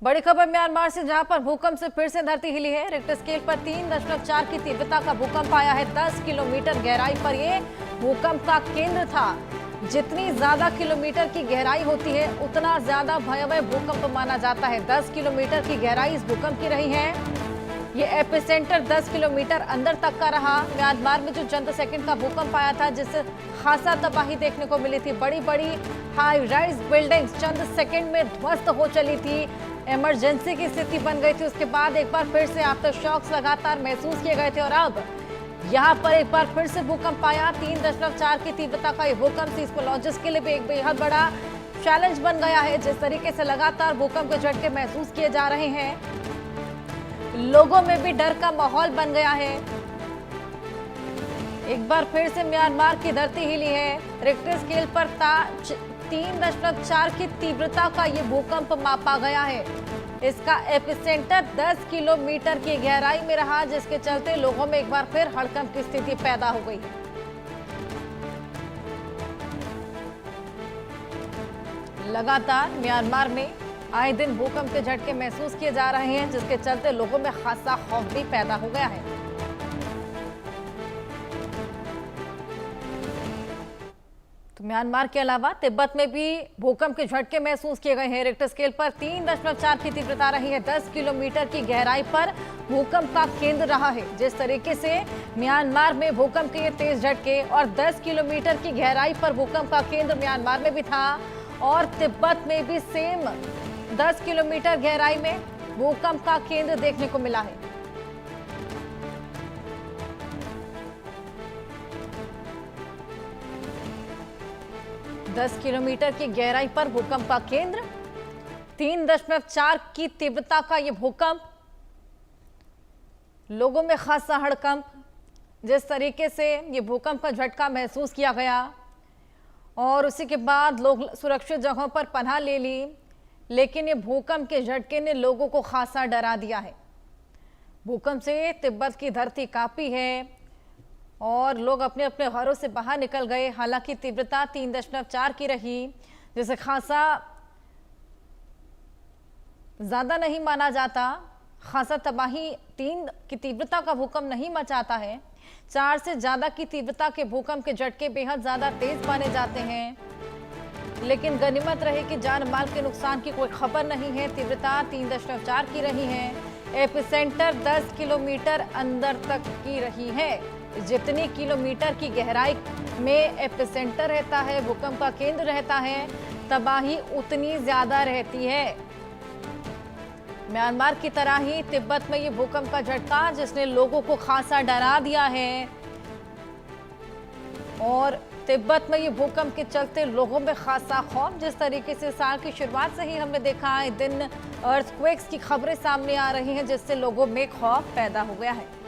बड़ी खबर म्यांमार से, जहां पर भूकंप से फिर से धरती हिली है। रिक्टर स्केल पर 3.4 की तीव्रता का भूकंप आया है। 10 किलोमीटर गहराई पर ये भूकंप का केंद्र था। जितनी ज्यादा किलोमीटर की गहराई होती है उतना ज्यादा भयावह भूकंप माना जाता है। 10 किलोमीटर की गहराई इस भूकंप की रही है। ये एपिसेंटर 10 किलोमीटर अंदर तक का रहा। म्यांमार में जो चंद सेकंड का भूकंप आया था, जिससे खासा तबाही देखने को मिली थी। बड़ी बड़ी हाई राइज बिल्डिंग्स चंद सेकंड में ध्वस्त हो चली थी। इमरजेंसी की स्थिति बन गई थी। उसके बाद एक बार फिर से आफ्टर शॉक्स लगातार महसूस किए गए थे और अब यहाँ पर एक बार फिर से भूकंप आया। 3.4 की तीव्रता का ये भूकंप सीस्मोलॉजिस्ट के लिए भी एक बेहद बड़ा चैलेंज बन गया है। जिस तरीके से लगातार भूकंप के झटके महसूस किए जा रहे हैं, लोगों में भी डर का माहौल बन गया है। एक बार फिर से म्यांमार की धरती हिली है। रिक्टर स्केल पर 3.4 की तीव्रता का ये भूकंप मापा गया है। इसका एपिसेंटर 10 किलोमीटर की गहराई में रहा, जिसके चलते लोगों में एक बार फिर हड़कंप की स्थिति पैदा हो गई। लगातार म्यांमार में आए दिन भूकंप के झटके महसूस किए जा रहे हैं, जिसके चलते लोगों में खासा खौफ भी पैदा हो गया है। तो म्यांमार के अलावा तिब्बत में भी भूकंप के झटके महसूस किए गए हैं। रिक्टर स्केल पर 3.4 की तीव्रता रही है। 10 किलोमीटर की गहराई पर भूकंप का केंद्र रहा है। जिस तरीके से म्यांमार में भूकंप के ये तेज झटके और 10 किलोमीटर की गहराई पर भूकंप का केंद्र म्यांमार में भी था, और तिब्बत में भी सेम 10 किलोमीटर गहराई में भूकंप का केंद्र देखने को मिला है। दस किलोमीटर की गहराई पर भूकंप का केंद्र, 3.4 की तीव्रता का यह भूकंप, लोगों में खासा हड़कंप। जिस तरीके से ये भूकंप का झटका महसूस किया गया और उसी के बाद लोग सुरक्षित जगहों पर पनाह ले ली, लेकिन ये भूकंप के झटके ने लोगों को खासा डरा दिया है। भूकंप से तिब्बत की धरती कांपी है और लोग अपने अपने घरों से बाहर निकल गए। हालांकि तीव्रता 3.4 की रही, जिसे खासा ज्यादा नहीं माना जाता। खासा तबाही 3 की तीव्रता का भूकंप नहीं मचाता है। 4 से ज्यादा की तीव्रता के भूकंप के झटके बेहद ज्यादा तेज माने जाते हैं, लेकिन गनीमत रहे कि जान माल के नुकसान की कोई खबर नहीं है। तीव्रता 3.4 की रही है। एपिसेंटर 10 किलोमीटर अंदर तक की रही है। जितनी किलोमीटर की गहराई में एपिसेंटर रहता है, भूकंप का केंद्र रहता है, तबाही उतनी ज्यादा रहती है। म्यांमार की तरह ही तिब्बत में ये भूकंप का झटका, जिसने लोगों को खासा डरा दिया है, और तिब्बत में ये भूकंप के चलते लोगों में खासा खौफ। जिस तरीके से साल की शुरुआत से ही हमने देखा है, दिन अर्थक्वेक्स की खबरें सामने आ रही हैं, जिससे लोगों में खौफ पैदा हो गया है।